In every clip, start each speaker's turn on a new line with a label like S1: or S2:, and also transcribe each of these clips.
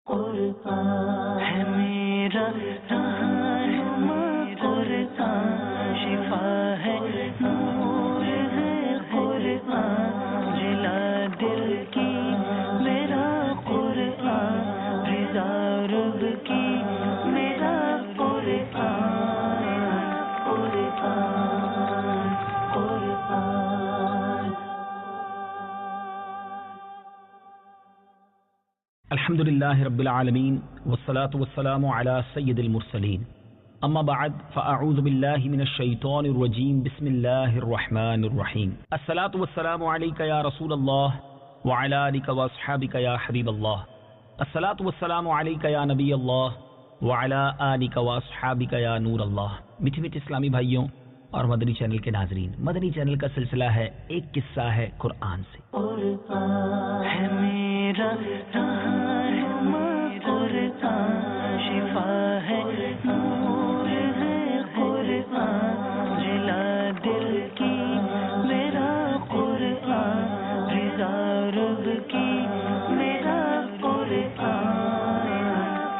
S1: قرآن ہے میرا رہنما، قرآن شفا ہے، نور ہے قرآن، جلا دل کی میرا قرآن، رضا رب کی میرا قرآن، قرآن قرآن۔
S2: الحمد للہ رب العالمین والصلاة والسلام علی سید المرسلین، اما بعد فاعوذ باللہ من الشیطان الرجیم، بسم اللہ الرحمن الرحیم۔ الصلاة والسلام علیک یا رسول اللہ وعلی آلک واصحابک یا حبیب اللہ، الصلاة والسلام علیک یا نبی اللہ وعلی آلک واصحابک یا نور اللہ۔ میٹھے میٹھے اسلامی بھائیوں اور مدنی چینل کے ناظرین، مدنی چینل کا سلسلہ ہے ایک قصہ ہے قرآن سے۔
S1: قرآن ہے میرا رہنما، قرآن شفا ہے، نور ہے قرآن، جلا دل کی میرا قرآن، رضا رب کی میرا قرآن،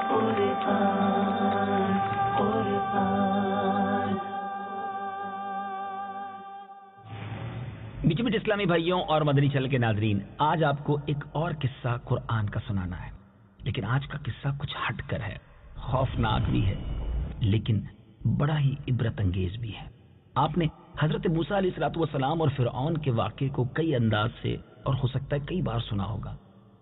S1: قرآن قرآن۔
S2: میٹھے میٹھے اسلامی بھائیوں اور مدنی چینل کے ناظرین، آج آپ کو ایک اور قصہ قرآن کا سنانا ہے، لیکن آج کا قصہ کچھ ہٹ کر ہے، خوفناک بھی ہے لیکن بڑا ہی عبرت انگیز بھی ہے۔ آپ نے حضرت موسیٰ علیہ الصلوۃ والسلام اور فرعون کے واقعے کو کئی انداز سے اور ہو سکتا ہے کئی بار سنا ہوگا،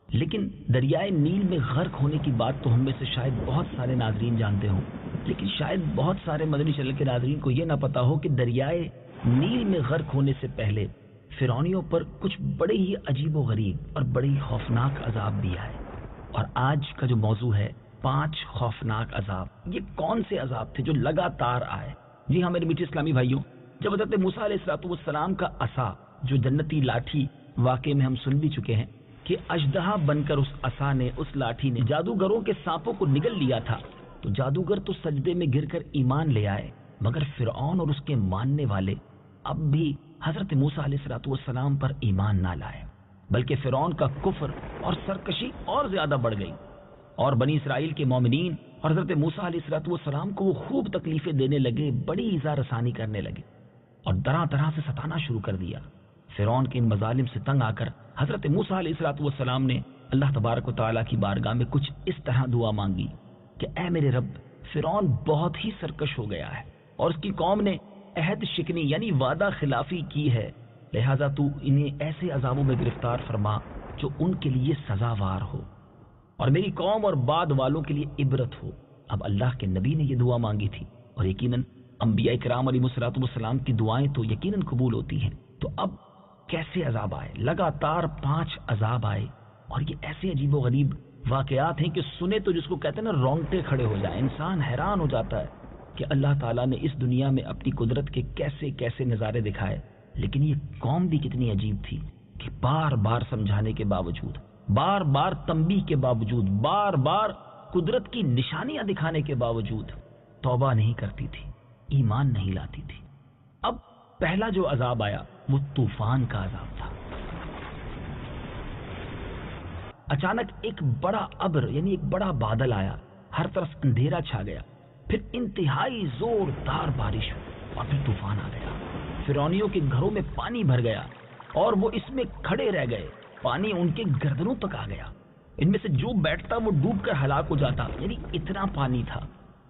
S2: لیکن دریائے نیل میں غرق ہونے کی بات تو ہم میں سے شاید بہت سارے ناظرین جانتے ہوں، لیکن شاید بہت سارے مدنی چینل کے ناظرین کو یہ نہ پتا ہو کہ دریائے نیل میں غرق ہونے سے پہلے فرعونیوں پر کچھ بڑے ہی عجیب و غریب اور بڑے ہی خوفناک عذاب بھی آئے۔ اور آج کا جو موضوع ہے 5 خوفناک عذاب، یہ کون سے عذاب تھے جو لگاتار آئے؟ جی ہاں میرے میٹھے اسلامی بھائیوں، جب حضرت موسیٰ علیہ الصلوۃ والسلام کا عصا، جو جنتی لاٹھی، واقعے میں ہم سن بھی چکے ہیں کہ اژدہا بن کر اس عصا نے، اس لاٹھی نے جادوگروں کے سانپوں کو نگل لیا تھا، تو جادوگر تو سجدے میں گر کر ایمان لے آئے، مگر فرعون اور اس کے ماننے والے اب بھی حضرت موسیٰ علیہ الصلوۃ والسلام پر ایمان نہ لائے، بلکہ فرعون کا کفر اور سرکشی اور زیادہ بڑھ گئی، اور بنی اسرائیل کے مومنین اور حضرت موسیٰ علیہ الصلوۃ والسلام کو وہ خوب تکلیفیں دینے لگے، بڑی ایذا رسانی کرنے لگے اور طرح طرح سے ستانا شروع کر دیا۔ فرعون کے ان مظالم سے تنگ آ کر حضرت موسیٰ علیہ الصلوۃ والسلام نے اللہ تبارک و تعالیٰ کی بارگاہ میں کچھ اس طرح دعا مانگی کہ اے میرے رب، فرعون بہت ہی سرکش ہو گیا ہے اور اس کی قوم نے عہد شکنی یعنی وعدہ خلافی کی ہے، لہذا تو انہیں ایسے عذابوں میں گرفتار فرما جو ان کے لیے سزاوار ہو اور میری قوم اور بعد والوں کے لیے عبرت ہو۔ اب اللہ کے نبی نے یہ دعا مانگی تھی اور یقیناً انبیاء کرام علیہ الصلوۃ والسلام کی دعائیں تو یقیناً قبول ہوتی ہیں۔ تو اب کیسے عذاب آئے؟ لگاتار 5 عذاب آئے، اور یہ ایسے عجیب و غریب واقعات ہیں کہ سنے تو جس کو کہتے ہیں نا رونگٹے کھڑے ہو جائیں، انسان حیران ہو جاتا ہے کہ اللہ تعالیٰ نے اس دنیا میں اپنی قدرت کے کیسے کیسے نظارے دکھائے، لیکن یہ قوم بھی کتنی عجیب تھی کہ بار بار سمجھانے کے باوجود، بار بار تنبیہ کے باوجود، بار بار قدرت کی نشانیاں دکھانے کے باوجود توبہ نہیں کرتی تھی، ایمان نہیں لاتی تھی۔ اب پہلا جو عذاب آیا وہ طوفان کا عذاب تھا۔ اچانک ایک بڑا ابر یعنی ایک بڑا بادل آیا، ہر طرف اندھیرا چھا گیا، پھر انتہائی زوردار بارش ہوئی اور پھر طوفان آ گیا۔ فرعونیوں کے گھروں میں پانی بھر گیا اور وہ اس میں کھڑے رہ گئے، پانی ان کے گردنوں تک آ گیا، ان میں سے جو بیٹھتا وہ ڈوب کر ہلاک ہو جاتا، یعنی اتنا پانی تھا،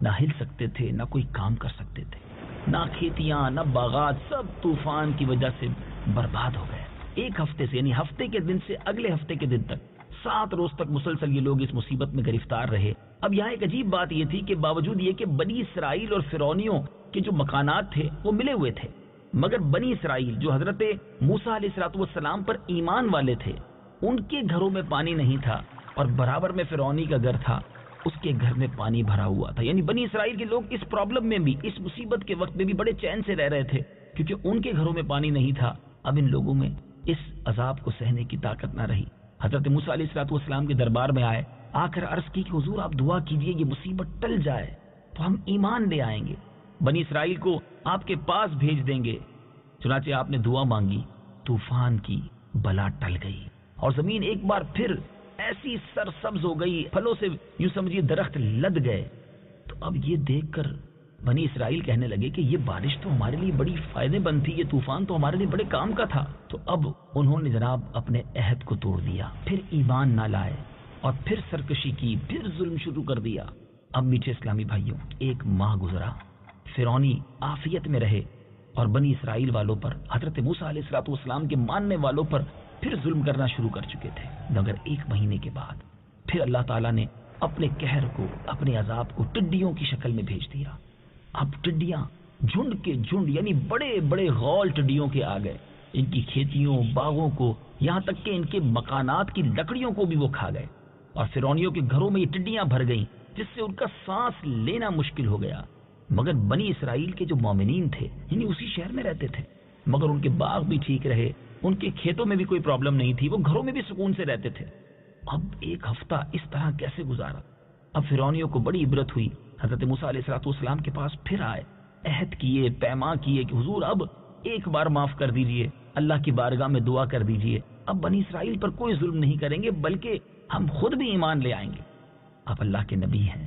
S2: نہ ہل سکتے تھے، نہ کوئی کام کر سکتے تھے، نہ کھیتیاں نہ باغات، سب طوفان کی وجہ سے برباد ہو گئے۔ ایک ہفتے سے یعنی ہفتے کے دن سے اگلے ہفتے کے دن تک 7 روز تک مسلسل یہ لوگ اس مصیبت میں گرفتار رہے۔ اب یہاں ایک عجیب بات یہ تھی کہ باوجود یہ کہ بنی اسرائیل اور فرعونیوں کے جو مکانات تھے وہ ملے ہوئے تھے، مگر بنی اسرائیل جو حضرت موسیٰ علیہ الصلوۃ والسلام پر ایمان والے تھے، ان کے گھروں میں پانی نہیں تھا، اور برابر میں فرعونی کا گھر تھا، اس کے گھر میں پانی بھرا ہوا تھا۔ یعنی بنی اسرائیل کے لوگ اس پرابلم میں بھی، اس مصیبت کے وقت میں بھی بڑے چین سے رہ رہے تھے، کیونکہ ان کے گھروں میں پانی نہیں تھا۔ اب ان لوگوں میں اس عذاب کو سہنے کی طاقت نہ رہی، حضرت موسیٰ علیہ الصلوۃ والسلام کے دربار میں آئے، آ کر عرض کی کہ حضور آپ دعا کیجئے یہ مصیبت ٹل جائے تو ہم ایمان لے آئیں گے، بنی اسرائیل کو آپ کے پاس بھیج دیں گے۔ چنانچہ آپ نے دعا مانگی، طوفان کی بلا ٹل گئی اور زمین ایک بار پھر ایسی سرسبز ہو گئی، پھلوں سے یوں سمجھیے درخت لد گئے۔ تو اب یہ دیکھ کر بنی اسرائیل کہنے لگے کہ یہ بارش تو ہمارے لیے بڑی فائدے مند تھی، یہ طوفان تو ہمارے لیے بڑے کام کا تھا۔ تو اب انہوں نے جناب اپنے عہد کو توڑ دیا، پھر ایمان نہ لائے اور پھر سرکشی کی، پھر ظلم شروع کر دیا۔ اب میٹھے اسلامی بھائیوں، 1 ماہ گزرا، فرعونی عافیت میں رہے اور بنی اسرائیل والوں پر، حضرت موسیٰ علیہ السلام کے ماننے والوں پر پھر ظلم کرنا شروع کر چکے تھے۔ مگر 1 مہینے کے بعد پھر اللہ تعالیٰ نے اپنے قہر کو، اپنے عذاب کو ٹڈیوں کی شکل میں بھیج دیا۔ اب ٹڈیاں جھنڈ کے جھنڈ، یعنی بڑے بڑے غول ٹڈیوں کے آ گئے، ان کی کھیتیوں، باغوں کو، یہاں تک کہ ان کے مکانات کی لکڑیوں کو بھی وہ کھا گئے، اور فرعونیوں کے گھروں میں یہ ٹڈیاں بھر گئیں، جس سے ان کا سانس لینا مشکل ہو گیا۔ مگر بنی اسرائیل کے جو مومنین تھے، یعنی اسی شہر میں رہتے تھے، مگر ان کے باغ بھی ٹھیک رہے، ان کے کھیتوں میں بھی کوئی پرابلم نہیں تھی، وہ گھروں میں بھی سکون سے رہتے تھے۔ اب 1 ہفتہ اس طرح کیسے گزارا؟ اب فرعونیوں کو بڑی عبرت ہوئی، حضرت موسیٰ علیہ السلام کے پاس پھر آئے، عہد کیے، پیما کیے کہ حضور اب 1 بار معاف کر دیجئے، اللہ کی بارگاہ میں دعا کر دیجئے، اب بنی اسرائیل پر کوئی ظلم نہیں کریں گے، بلکہ ہم خود بھی ایمان لے آئیں گے۔ اب اللہ کے نبی ہیں،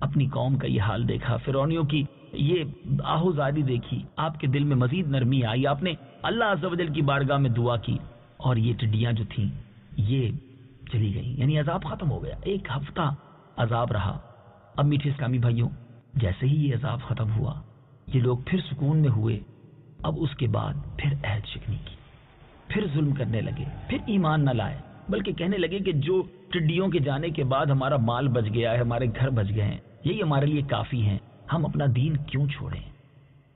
S2: اپنی قوم کا یہ حال دیکھا، فرعونیوں کی یہ آہوزاری دیکھی، آپ کے دل میں مزید نرمی آئی، آپ نے اللہ عز و جل کی بارگاہ میں دعا کی، اور یہ ٹڈیاں جو تھیں یہ چلی گئیں، یعنی عذاب ختم ہو گیا۔ 1 ہفتہ عذاب رہا۔ اب میٹھے اسلامی بھائیوں، جیسے ہی یہ عذاب ختم ہوا، یہ لوگ پھر سکون میں ہوئے۔ اب اس کے بعد پھر عہد شکنی کی، پھر ظلم کرنے لگے، پھر ایمان نہ لائے، بلکہ کہنے لگے کہ جو ٹڈیوں کے جانے کے بعد ہمارا مال بچ گیا ہے، ہمارے گھر بچ گئے ہیں، یہی ہمارے لیے کافی ہیں، ہم اپنا دین کیوں چھوڑیں؟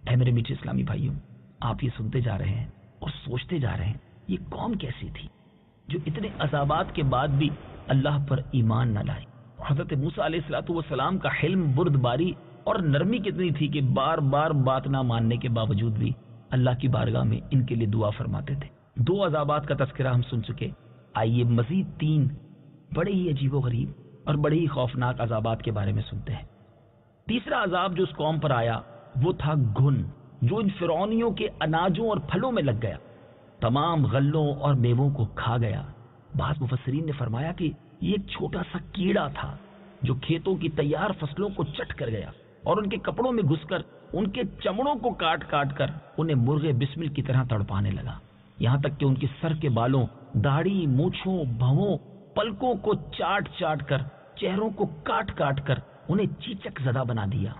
S2: اے میرے میٹھے اسلامی بھائیوں، آپ یہ سنتے جا رہے ہیں اور سوچتے جا رہے ہیں، یہ قوم کیسی تھی جو اتنے عذابات کے بعد بھی اللہ پر ایمان نہ لائی؟ حضرت موسیٰ علیہ السلام کا حلم، بردباری اور نرمی کتنی تھی کہ بار بار بات نہ ماننے کے باوجود بھی اللہ کی بارگاہ میں ان کے لیے دعا فرماتے تھے۔ 2 عذابات کا تذکرہ ہم سن چکے، آئیے مزید 3 بڑے ہی عجیب و غریب اور بڑے ہی خوفناک عذابات کے بارے میں سنتے ہیں۔ تیسرا عذاب جو اس قوم پر آیا وہ تھا گھن، جو ان فرعونیوں کے اناجوں اور پھلوں میں لگ گیا، تمام غلوں اور میووں کو کھا گیا۔ بعض مفسرین نے فرمایا کہ یہ ایک چھوٹا سا کیڑا تھا جو کھیتوں کی تیار فصلوں کو چٹ کر گیا اور ان کے کپڑوں میں گھس کر ان کے چمڑوں کو کاٹ کاٹ کر انہیں مرغے بسمل کی طرح تڑپانے لگا، یہاں تک کہ ان کے سر کے بالوں، داڑھی، مونچھوں، بھووں، پلکوں کو چاٹ چاٹ کر، چہروں کو کاٹ کاٹ کر انہیں چیچک زدہ بنا دیا۔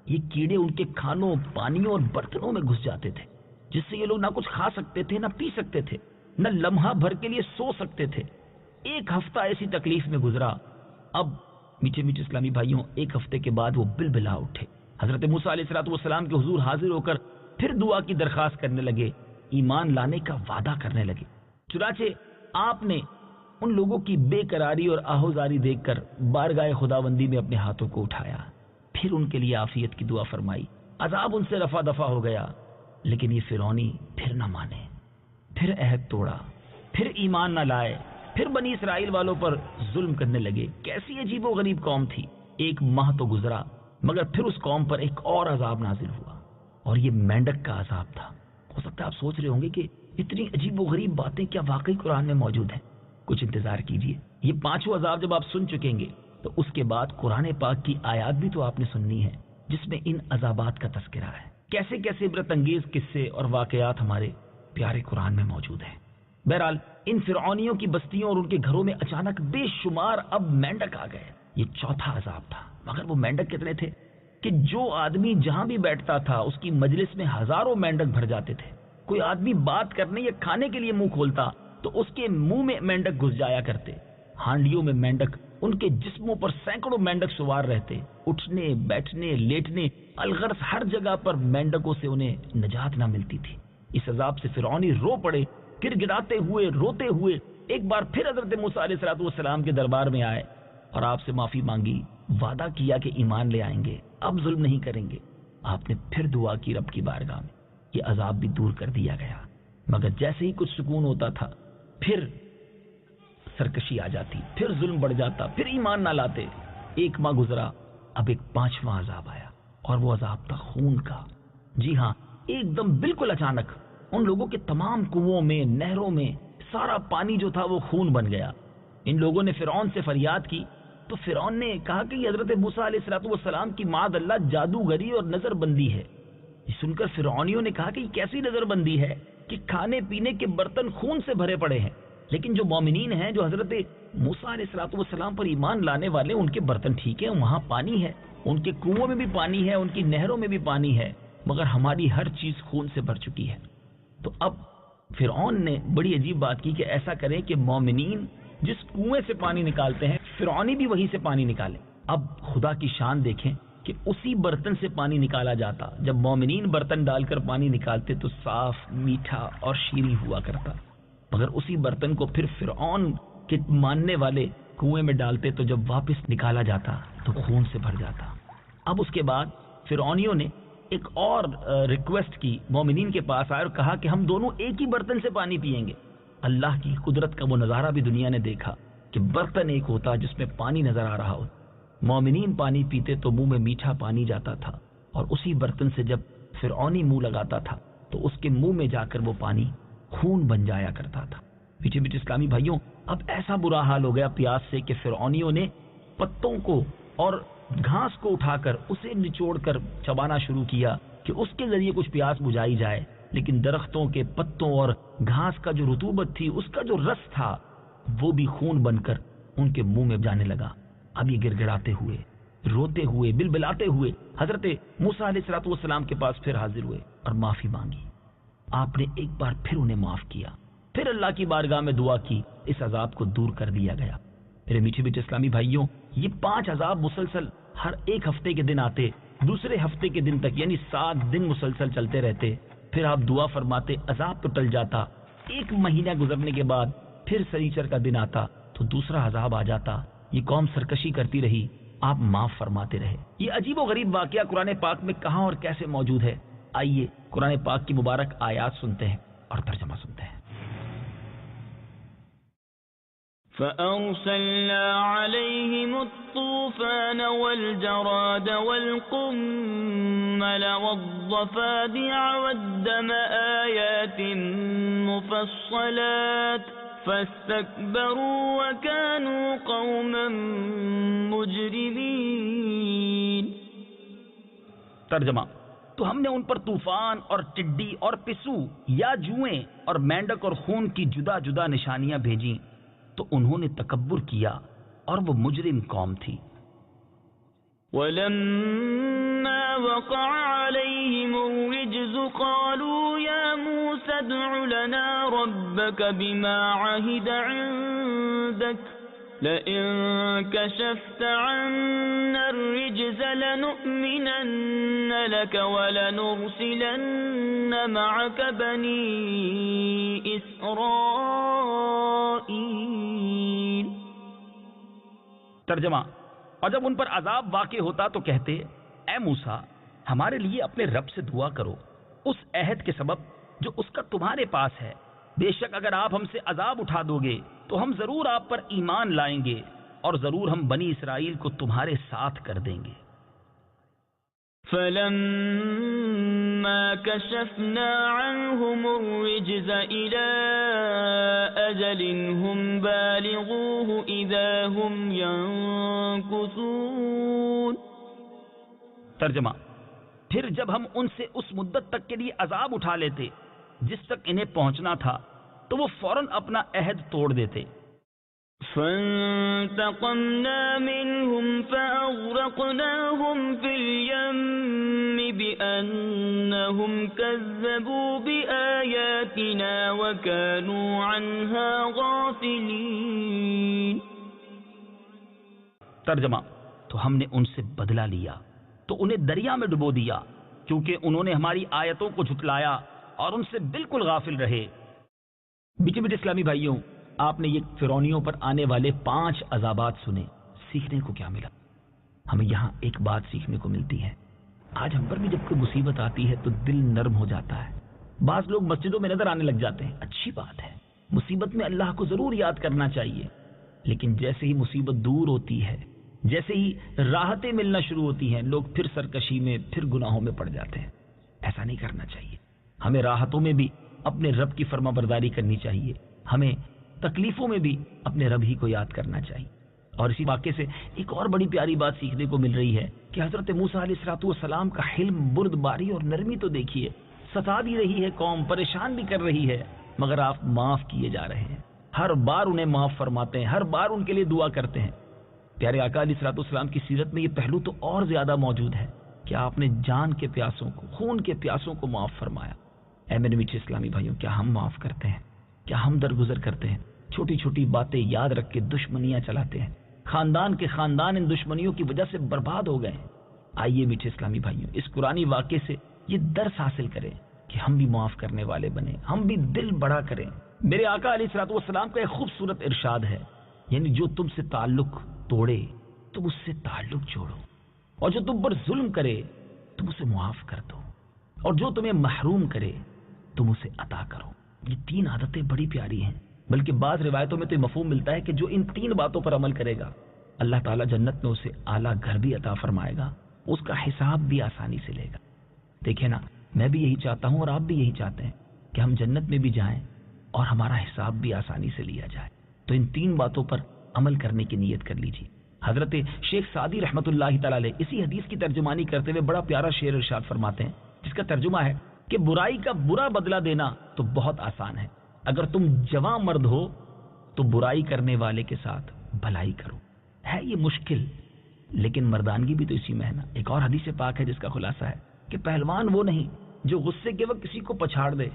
S2: یہ کیڑے ان کے کھانوں، پانیوں اور برتنوں میں گھس جاتے تھے، جس سے یہ لوگ نہ کچھ کھا سکتے تھے، نہ پی سکتے تھے، نہ لمحہ بھر کے لیے سو سکتے تھے۔ 1 ہفتہ ایسی تکلیف میں گزرا۔ اب میٹھے میٹھے اسلامی بھائیوں، 1 ہفتے کے بعد وہ بلبلا اٹھے، حضرت موسیٰ علیہ السلام کے حضور حاضر ہو کر پھر دعا کی درخواست کرنے لگے، ایمان لانے کا وعدہ کرنے لگے۔ چنانچہ آپ نے ان لوگوں کی بے قراری اور آہوزاری دیکھ کر بارگاہ خداوندی میں اپنے ہاتھوں کو اٹھایا، پھر ان کے لیے عافیت کی دعا فرمائی، عذاب ان سے رفع دفع ہو گیا۔ لیکن یہ فرعونی پھر نہ مانے، پھر عہد توڑا، پھر ایمان نہ لائے، پھر بنی اسرائیل والوں پر ظلم کرنے لگے۔ کیسی عجیب و غریب قوم تھی۔ 1 ماہ تو گزرا، مگر پھر اس قوم پر ایک اور عذاب نازل ہوا، اور یہ مینڈک کا عذاب تھا۔ ہو سکتا ہے آپ سوچ رہے ہوں گے کہ اتنی عجیب و غریب باتیں کیا واقعی قرآن میں موجود ہیں؟ کچھ انتظار کیجیے، یہ 5 عذاب جب آپ سن چکیں گے تو اس کے بعد قرآن پاک کی آیات بھی تو آپ نے سننی ہے جس میں ان عذابات کا تذکرہ ہے۔ کیسے کیسے عبرت انگیز قصے اور واقعات ہمارے پیارے قرآن میں موجود ہیں۔ بہرحال ان فرعونیوں کی بستیوں اور ان کے گھروں میں اچانک بے شمار اب مینڈک آ گئے۔ یہ 4تھا عذاب تھا، مگر وہ مینڈک کتنے تھے کہ جو آدمی جہاں بھی بیٹھتا تھا اس کی مجلس میں ہزاروں مینڈک بھر جاتے تھے۔ کوئی آدمی بات کرنے یا کھانے کے لیے منہ کھولتا تو اس کے منہ میں مینڈک گھس جایا کرتے، ہانڈیوں میں مینڈک، ان کے جسموں پر سینکڑوں مینڈک سوار رہتے، اٹھنے بیٹھنے لیٹنے الغرض ہر جگہ پر مینڈکوں سے انہیں نجات نہ ملتی تھی۔ اس عذاب سے فرعونی رو پڑے، گر گراتے ہوئے، روتے ہوئے ایک بار پھر حضرت موسیٰ علیہ السلام کے دربار میں آئے اور آپ سے معافی مانگی، وعدہ کیا کہ ایمان لے آئیں گے، اب ظلم نہیں کریں گے۔ آپ نے پھر دعا کی رب کی بارگاہ میں، یہ عذاب بھی دور کر دیا گیا، مگر جیسے ہی کچھ سکون ہوتا تھا پھر سرکشی آ جاتی، پھر ظلم بڑھ جاتا، پھر ایمان نہ لاتے۔ 1 ماہ گزرا، اب ایک 5واں عذاب آیا، اور وہ عذاب تھا خون کا۔ جی ہاں، ایک دم بالکل اچانک ان لوگوں کے تمام کنووں میں، نہروں میں سارا پانی جو تھا وہ خون بن گیا۔ ان لوگوں نے فرعون سے فریاد کی تو فرعون نے کہا کہ یہ حضرت موسیٰ علیہ السلام کی معاذ اللہ جادوگری اور نظر بندی ہے۔ یہ سن کر فرعونیوں نے کہا کہ یہ کیسی نظر بندی ہے کہ کھانے پینے کے برتن خون سے بھرے پڑے ہیں، لیکن جو مومنین ہیں، جو حضرت موسیٰ علیہ السلام پر ایمان لانے والے، ان کے برتن ٹھیک ہیں، وہاں پانی ہے، ان کے کنووں میں بھی پانی ہے، ان کی نہروں میں بھی پانی ہے، مگر ہماری ہر چیز خون سے بھر چکی ہے۔ تو اب فرعون نے بڑی عجیب بات کی کہ ایسا کریں کہ مومنین جس کنویں سے پانی نکالتے ہیں فرعونی بھی وہیں سے پانی نکالے۔ اب خدا کی شان دیکھیں کہ اسی برتن سے پانی نکالا جاتا، جب مومنین برتن ڈال کر پانی نکالتے تو صاف، میٹھا اور شیریں ہوا کرتا، مگر اسی برتن کو پھر فرعون کے ماننے والے کنویں میں ڈالتے تو جب واپس نکالا جاتا تو خون سے بھر جاتا۔ اب اس کے بعد فرعونیوں نے ایک اور ریکویسٹ کی، مومنین کے پاس آئے اور کہا کہ ہم دونوں ایک ہی برتن سے پانی پئیں گے۔ اللہ کی قدرت کا وہ نظارہ بھی دنیا نے دیکھا کہ برتن ایک ہوتا جس میں پانی نظر آ رہا ہو، مومنین پانی پیتے تو منہ میں میٹھا پانی جاتا تھا، اور اسی برتن سے جب فرعونی منہ لگاتا تھا تو اس کے منہ میں جا کر وہ پانی خون بن جایا کرتا تھا۔ میٹھے میٹھے اسلامی بھائیوں، اب ایسا برا حال ہو گیا پیاس سے کہ فرعونیوں نے پتوں کو اور گھاس کو اٹھا کر اسے نچوڑ کر چبانا شروع کیا کہ اس کے ذریعے کچھ پیاس بجھائی جائے، لیکن درختوں کے پتوں اور گھاس کا جو رطوبت تھی، اس کا جو رس تھا، وہ بھی خون بن کر ان کے منہ میں جانے لگا۔ اب یہ گڑ گڑاتے ہوئے، روتے ہوئے، بلبلاتے ہوئے حضرت موسیٰ علیہ السلام کے پاس پھر حاضر ہوئے اور معافی مانگی۔ آپ نے ایک بار پھر انہیں معاف کیا، پھر اللہ کی بارگاہ میں دعا کی، اس عذاب کو دور کر دیا گیا۔ میرے میٹھے میٹھے اسلامی بھائیوں، یہ 5 عذاب مسلسل ہر ایک ہفتے کے دن آتے، دوسرے ہفتے کے دن تک یعنی 7 دن مسلسل چلتے رہتے، پھر آپ دعا فرماتے، عذاب تو ٹل جاتا۔ 1 مہینہ گزرنے کے بعد پھر سنیچر کا دن آتا تو دوسرا عذاب آ جاتا۔ یہ قوم سرکشی کرتی رہی، آپ معاف فرماتے رہے۔ یہ عجیب و غریب واقعہ قرآن پاک میں کہاں اور کیسے موجود ہے؟ آئیے قرآن پاک کی مبارک آیات سنتے ہیں اور ترجمہ سنتے ہیں۔
S1: فَأَرْسَلْنَا عَلَيْهِمُ الطُّوفَانَ وَالْجَرَادَ وَالْقُمَّلَ وَالضَّفَادِعَ وَالدَّمَ آيَاتٍ مُفَصَّلَاتٍ فَاسْتَكْبَرُوا وَكَانُوا قَوْمًا مُجْرِمِينَ۔
S2: ترجمہ: تو ہم نے ان پر طوفان اور ٹڈی اور پسو یا جوئیں اور مینڈک اور خون کی جدا جدا نشانیاں بھیجیں تو انہوں نے تکبر کیا اور وہ مجرم قوم تھی۔
S1: وَلَمَّا وَقَعَ عَلَيْهِمُ الرِّجْزُ قَالُوا يَا مُوسَى ادْعُ لَنَا رَبَّكَ بِمَا عَهِدَ عِندَكَ لَئِن كَشَفْتَ عَنَّا الرِّجْزَ لَنُؤْمِنَنَّ لَكَ وَلَنُرْسِلَنَّ مَعَكَ بَنِي إِسْرَائِيلَ۔
S2: ترجمہ: اور جب ان پر عذاب واقع ہوتا تو کہتے، اے موسیٰ، ہمارے لیے اپنے رب سے دعا کرو اس عہد کے سبب جو اس کا تمہارے پاس ہے، بے شک اگر آپ ہم سے عذاب اٹھا دو گے تو ہم ضرور آپ پر ایمان لائیں گے اور ضرور ہم بنی اسرائیل کو تمہارے ساتھ کر دیں گے۔
S1: فَلَمَّا كَشَفْنَا عَنْهُمُ الرِّجْزَ إِلَىٰ أَجَلٍ هُمْ بَالِغُوهُ إِذَا هُمْ يَنكُثُونَ۔
S2: ترجمہ: پھر جب ہم ان سے اس مدت تک کے لیے عذاب اٹھا لیتے جس تک انہیں پہنچنا تھا تو وہ فوراً اپنا عہد توڑ دیتے۔
S1: فَانْتَقَمْنَا مِنْهُمْ فَأَغْرَقْنَاهُمْ فِي الْيَمِّ بِأَنَّهُمْ كَذَّبُوا بِآيَاتِنَا وَكَانُوا عَنْهَا غَافِلِينَ۔
S2: ترجمہ: تو ہم نے ان سے بدلہ لیا تو انہیں دریا میں ڈبو دیا کیونکہ انہوں نے ہماری آیتوں کو جھٹلایا اور ان سے بالکل غافل رہے۔ میٹھے میٹھے اسلامی بھائیوں، آپ نے یہ فرعونیوں پر آنے والے 5 عذابات سنے، سیکھنے کو کیا ملا؟ ہمیں یہاں ایک بات سیکھنے کو ملتی ہے۔ آج ہم پر بھی جب کوئی مصیبت آتی ہے تو دل نرم ہو جاتا ہے۔ بعض لوگ مسجدوں میں نظر آنے لگ جاتے ہیں، اچھی بات ہے، مصیبت میں اللہ کو ضرور یاد کرنا چاہیے، لیکن جیسے ہی مصیبت دور ہوتی ہے، جیسے ہی راحتیں ملنا شروع ہوتی ہیں، لوگ پھر سرکشی میں، پھر گناہوں میں پڑ جاتے ہیں۔ ایسا نہیں کرنا چاہیے۔ ہمیں راحتوں میں بھی اپنے رب کی فرما برداری کرنی چاہیے، ہمیں تکلیفوں میں بھی اپنے رب ہی کو یاد کرنا چاہیے. اور اسی واقعے سے ایک اور بڑی پیاری بات سیکھنے کو مل رہی ہے کہ حضرت موسیٰ علیہ السلام کا حلم، بردباری اور نرمی تو دیکھیے. ستا بھی رہی ہے قوم، پریشان بھی کر رہی ہے، مگر آپ معاف کیے جا رہے ہیں. ہر بار انہیں معاف فرماتے ہیں، ہر بار ان کے لیے دعا کرتے ہیں. پیارے آقا علیہ السلام کی سیرت میں یہ پہلو تو اور زیادہ موجود ہے کہ آپ نے جان کے پیاسوں کو، خون کے پیاسوں کو معاف فرمایا. اے میرے میٹھے اسلامی بھائیوں، کیا ہم معاف کرتے ہیں؟ کیا ہم درگزر کرتے ہیں؟ چھوٹی چھوٹی باتیں یاد رکھ کے دشمنیاں چلاتے ہیں. خاندان کے خاندان ان دشمنیوں کی وجہ سے برباد ہو گئے ہیں. آئیے میٹھے اسلامی بھائیوں، اس قرآنی واقعے سے یہ درس حاصل کریں کہ ہم بھی معاف کرنے والے بنیں، ہم بھی دل بڑا کریں. میرے آقا علیہ السلام کا ایک خوبصورت ارشاد ہے، یعنی جو تم سے تعلق توڑے تم اس سے تعلق جوڑو، اور جو تم پر ظلم کرے تم اسے معاف کر دو، اور جو تمہیں محروم کرے تم اسے عطا کرو. یہ تین عادتیں بڑی پیاری ہیں، بلکہ بعض روایتوں میں تو یہ مفہوم ملتا ہے کہ جو ان تین باتوں پر عمل کرے گا اللہ تعالیٰ جنت میں اسے اعلیٰ گھر بھی عطا فرمائے گا، اس کا حساب بھی آسانی سے لے گا. دیکھیں نا، میں بھی یہی چاہتا ہوں اور آپ بھی یہی چاہتے ہیں کہ ہم جنت میں بھی جائیں اور ہمارا حساب بھی آسانی سے لیا جائے. تو ان تین باتوں پر عمل کرنے کی نیت کر لیجیے. حضرت شیخ سعدی رحمۃ اللہ تعالی علیہ اسی حدیث کی ترجمانی کرتے ہوئے بڑا پیارا شعر ارشاد فرماتے ہیں، جس کا ترجمہ ہے کہ برائی کا برا بدلہ دینا تو بہت آسان ہے، اگر تم جواں مرد ہو تو برائی کرنے والے کے ساتھ بھلائی کرو. ہے یہ مشکل، لیکن مردانگی بھی تو اسی میں ہے نا. ایک اور حدیث پاک ہے جس کا خلاصہ ہے کہ پہلوان وہ نہیں جو غصے کے وقت کسی کو پچھاڑ دے،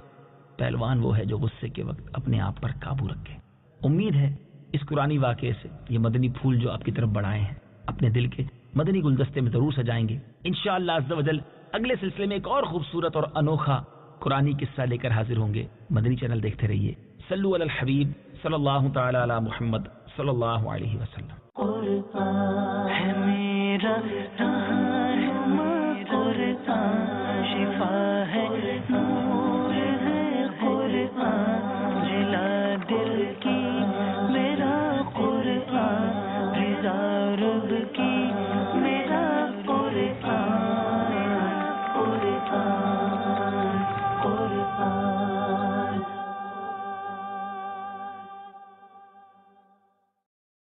S2: پہلوان وہ ہے جو غصے کے وقت اپنے آپ پر قابو رکھے. امید ہے اس قرآنی واقعے سے یہ مدنی پھول جو آپ کی طرف بڑھائے ہیں اپنے دل کے مدنی گلدستے میں ضرور سجائیں گے. انشاءاللہ عز و جل اگلے سلسلے میں ایک اور خوبصورت اور انوکھا قرآنی قصہ لے کر حاضر ہوں گے. مدنی چینل دیکھتے رہیے. صلو علی الحبیب صلی اللہ تعالی علی محمد صلی اللہ علیہ وسلم.
S1: قرآن ہے میرا رہنما، قرآن شفا